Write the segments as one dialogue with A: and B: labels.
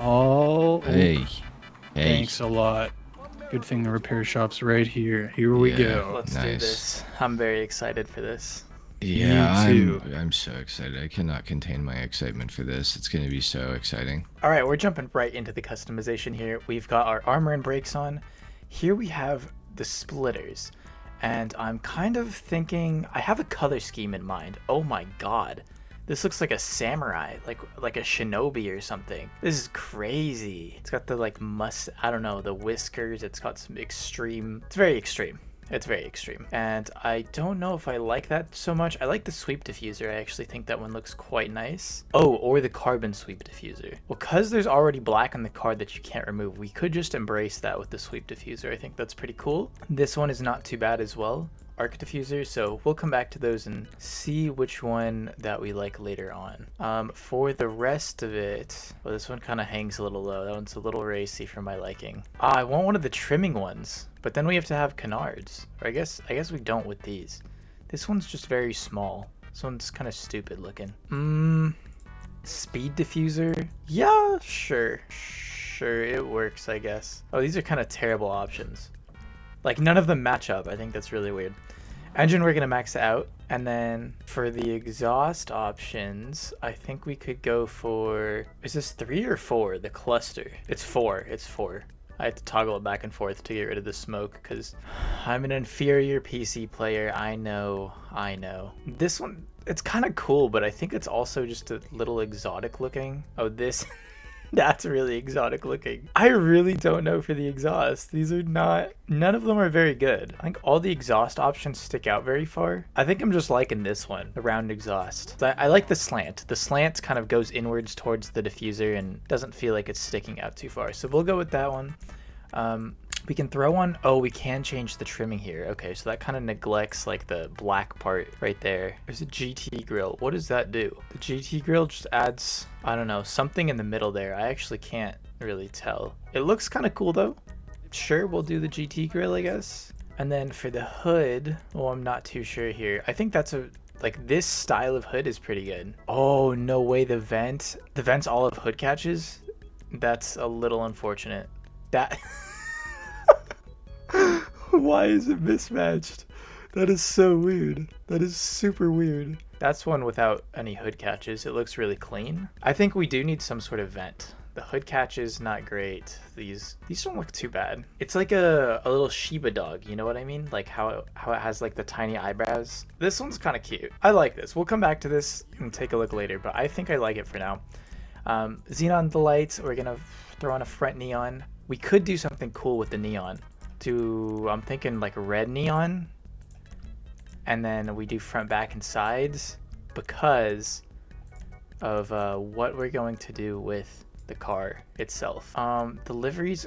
A: Oh,
B: Hey, hey,
A: thanks a lot. Good thing the repair shop's right here. Here we
B: yeah,
A: go.
C: Let's do
B: nice.
C: this. I'm very excited for this.
B: Yeah,
A: Me too.
B: I'm so excited. I cannot contain my excitement for this. It's gonna be so exciting.
C: All right, we're jumping right into the customization here. We've got our armor and brakes on. Here we have the splitters. And I'm kind of thinking, I have a color scheme in mind. Oh my god. This looks like a samurai, like a shinobi or something. This is crazy. It's got the I don't know, the whiskers. It's got some extreme, it's very extreme. It's very extreme. And I don't know if I like that so much. I like the sweep diffuser. I actually think that one looks quite nice. Oh, or the carbon sweep diffuser. Well, because there's already black on the card that you can't remove, we could just embrace that with the sweep diffuser. I think that's pretty cool. This one is not too bad as well. Arc diffuser, so we'll come back to those and see which one that we like later on. For the rest of it, well, this one kind of hangs a little low. That one's a little racy for my liking. I want one of the trimming ones, but then we have to have canards. Or I guess we don't with these. This one's just very small. This one's kind of stupid looking. Speed diffuser? Yeah, sure, it works, I guess. Oh, these are kind of terrible options. Like, none of them match up. I think that's really weird. Engine, we're going to max out. And then for the exhaust options, I think we could go for... Is this 3 or 4? The cluster. It's 4. It's 4. I have to toggle it back and forth to get rid of the smoke because I'm an inferior PC player. I know. This one, it's kind of cool, but I think it's also just a little exotic looking. Oh, this... That's really exotic looking. I really don't know for the exhaust. These are not... None of them are very good. I think all the exhaust options stick out very far. I think I'm just liking this one, the round exhaust. I like the slant. The slant kind of goes inwards towards the diffuser and doesn't feel like it's sticking out too far. So we'll go with that one. We can throw on... Oh, we can change the trimming here. Okay, so that kind of neglects like the black part right there. There's a GT grill. What does that do? The GT grill just adds, I don't know, something in the middle there. I actually can't really tell. It looks kind of cool though. Sure, we'll do the GT grill, I guess. And then for the hood, well, I'm not too sure here. I think that's a... Like, this style of hood is pretty good. Oh, no way, the vent's all of hood catches? That's a little unfortunate. That... Why is it mismatched? That is so weird. That is super weird. That's one without any hood catches. It looks really clean. I think we do need some sort of vent. The hood catches, not great. These don't look too bad. It's like a little Shiba dog, you know what I mean? Like how it has like the tiny eyebrows. This one's kind of cute. I like this. We'll come back to this and take a look later, but I think I like it for now. Xenon the lights, we're gonna throw on a front neon. We could do something cool with the neon. I'm thinking like red neon, and then we do front, back, and sides because of what we're going to do with the car itself. The liveries,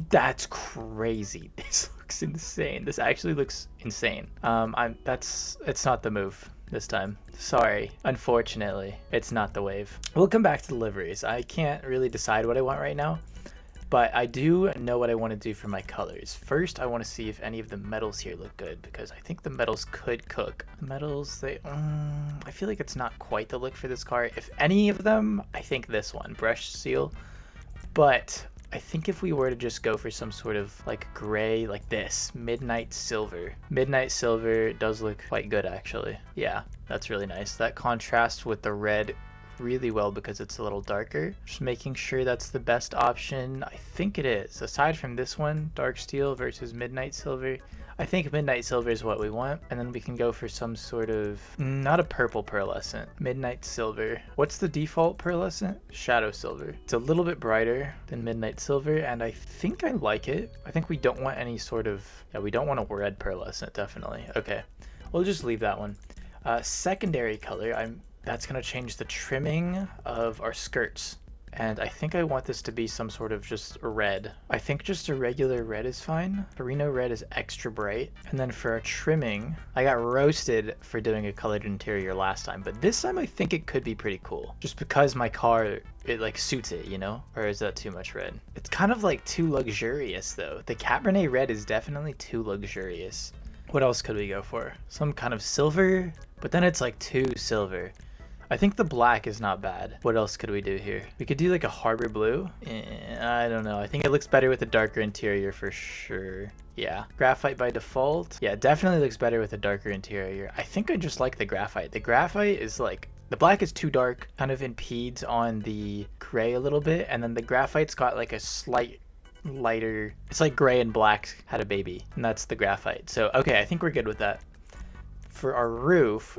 C: that's crazy. This looks insane. This actually looks insane. It's not the move this time. Sorry, unfortunately, it's not the wave. We'll come back to the liveries. I can't really decide what I want right now. But I do know what I want to do for my colors. First, I want to see if any of the metals here look good, because I think the metals could cook. The metals, I feel like it's not quite the look for this car. If any of them, I think this one, brush seal. But I think if we were to just go for some sort of like gray, like this, midnight silver. Midnight silver does look quite good, actually. Yeah, that's really nice. That contrasts with the red really well because it's a little darker. Just making sure that's the best option. I think it is. Aside from this one, dark steel versus midnight silver, I think midnight silver is what we want. And then we can go for some sort of, not a purple pearlescent, midnight silver. What's the default pearlescent? Shadow silver. It's a little bit brighter than midnight silver, and I think I like it. I think we don't want any sort of, yeah, we don't want a red pearlescent, definitely. Okay, we'll just leave that one. Secondary color, that's going to change the trimming of our skirts. And I think I want this to be some sort of just red. I think just a regular red is fine. Merino red is extra bright. And then for our trimming, I got roasted for doing a colored interior last time. But this time I think it could be pretty cool. Just because my car, it like suits it, you know? Or is that too much red? It's kind of like too luxurious though. The Cabernet red is definitely too luxurious. What else could we go for? Some kind of silver? But then it's like too silver. I think the black is not bad. What else could we do here? We could do like a harbor blue. I don't know. I think it looks better with a darker interior for sure. Yeah, graphite by default. Yeah, it definitely looks better with a darker interior. I think I just like the graphite. The graphite is like, the black is too dark, kind of impedes on the gray a little bit, and then the graphite's got like a slight lighter, it's like gray and black had a baby, and that's the graphite. So okay, I think we're good with that. For our roof,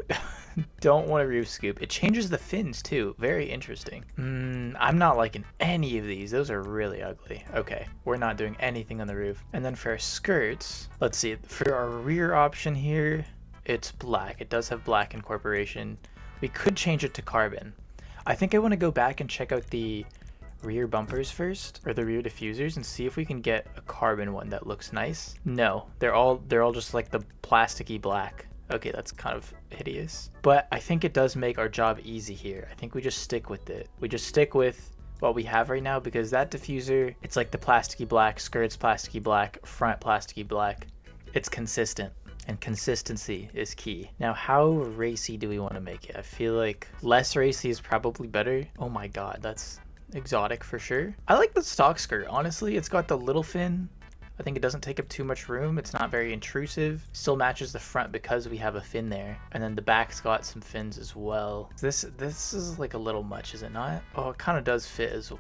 C: don't want a roof scoop. It changes the fins too. Very interesting. I'm not liking any of these. Those are really ugly. Okay, we're not doing anything on the roof. And then for our skirts, let's see. For our rear option here, it's black. It does have black incorporation. We could change it to carbon. I think I want to go back and check out the rear bumpers first, or the rear diffusers, and see if we can get a carbon one that looks nice. No, they're all just like the plasticky black. Okay, that's kind of hideous. But I think it does make our job easy here. I think we just stick with it. We just stick with what we have right now, because that diffuser, it's like the plasticky black, skirts plasticky black, front plasticky black. It's consistent, and consistency is key. Now, how racy do we want to make it? I feel like less racy is probably better. Oh my god, that's exotic for sure. I like the stock skirt, honestly. It's got the little fin. I think it doesn't take up too much room. It's not very intrusive. Still matches the front because we have a fin there. And then the back's got some fins as well. This is like a little much, is it not? Oh, it kind of does fit as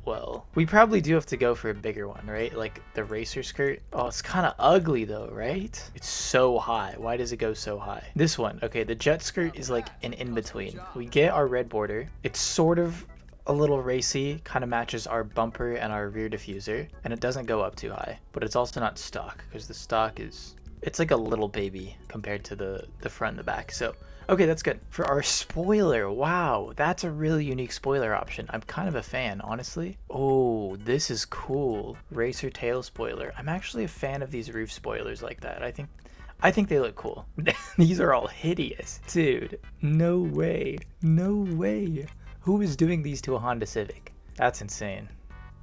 C: well. We probably do have to go for a bigger one, right? Like the racer skirt. Oh, it's kind of ugly though, right? It's so high. Why does it go so high? This one, okay, the jet skirt is like an in-between. We get our red border. It's sort of a little racy, kind of matches our bumper and our rear diffuser, and it doesn't go up too high, but it's also not stock, because the stock is, it's like a little baby compared to the front and the back. So okay, that's good. For our spoiler, wow, that's a really unique spoiler option. I'm kind of a fan, honestly. Oh, this is cool. Racer tail spoiler. I'm actually a fan of these roof spoilers like that. I think they look cool. These are all hideous, dude. No way, no way. Who is doing these to a Honda Civic? That's insane.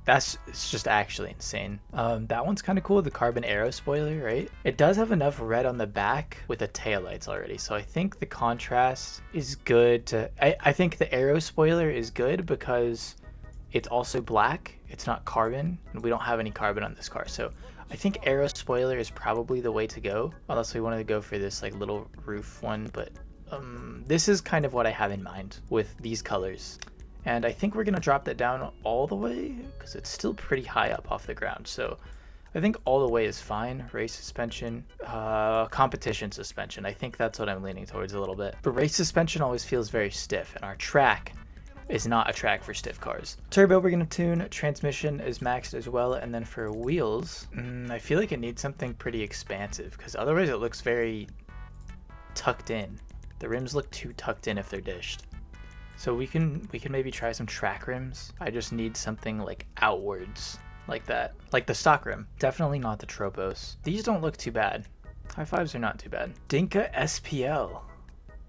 C: It's just actually insane. That one's kind of cool, the carbon aero spoiler, right? It does have enough red on the back with the taillights already, so I think the contrast is good to... I think the aero spoiler is good because it's also black, it's not carbon, and we don't have any carbon on this car, so I think aero spoiler is probably the way to go, unless we wanted to go for this like little roof one, but this is kind of what I have in mind with these colors. And I think we're going to drop that down all the way because it's still pretty high up off the ground. So I think all the way is fine. Race suspension, competition suspension. I think that's what I'm leaning towards a little bit. But race suspension always feels very stiff, and our track is not a track for stiff cars. Turbo we're going to tune. Transmission is maxed as well. And then for wheels, I feel like it needs something pretty expansive because otherwise it looks very tucked in. The rims look too tucked in if they're dished. So we can maybe try some track rims. I just need something like outwards like that. Like the stock rim. Definitely not the Tropos. These don't look too bad. High fives are not too bad. Dinka SPL.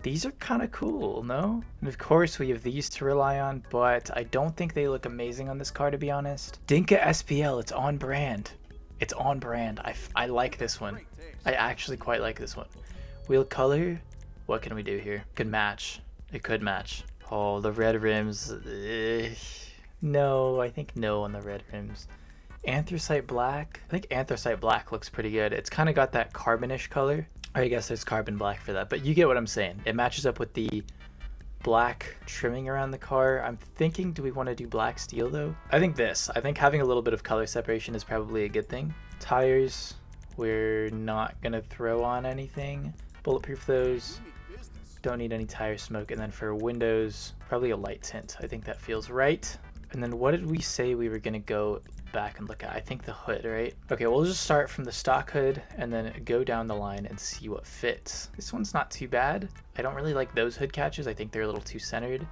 C: These are kind of cool, no? And of course we have these to rely on, but I don't think they look amazing on this car, to be honest. Dinka SPL, it's on brand. It's on brand. I like this one. I actually quite like this one. Wheel color. What can we do here? Could match. It could match. Oh, the red rims. No, I think no on the red rims. Anthracite black. I think anthracite black looks pretty good. It's kind of got that carbonish color. I guess there's carbon black for that, but you get what I'm saying. It matches up with the black trimming around the car. I'm thinking, do we want to do black steel though? I think having a little bit of color separation is probably a good thing. Tires, we're not going to throw on anything. Bulletproof those. Don't need any tire smoke. And then for windows, probably a light tint. I think that feels right. And then what did we say we were going to go back and look at? I think the hood, right? Okay, we'll just start from the stock hood and then go down the line and see what fits. This one's not too bad. I don't really like those hood catches. I think they're a little too centered.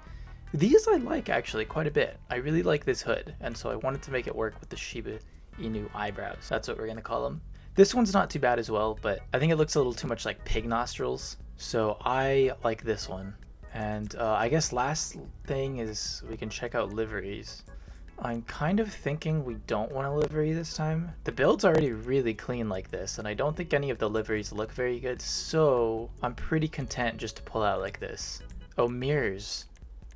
C: These I like actually quite a bit. I really like this hood, and so I wanted to make it work with the Shiba Inu eyebrows. That's what we're going to call them. This one's not too bad as well, but I think it looks a little too much like pig nostrils. So I like this one. And I guess last thing is we can check out liveries. I'm kind of thinking we don't want a livery this time. The build's already really clean like this, and I don't think any of the liveries look very good, so I'm pretty content just to pull out like this. Oh, mirrors.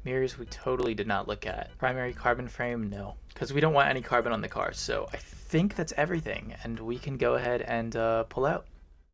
C: Mirrors we totally did not look at. Primary carbon frame, no. Because we don't want any carbon on the car. So I think that's everything. And we can go ahead and pull out.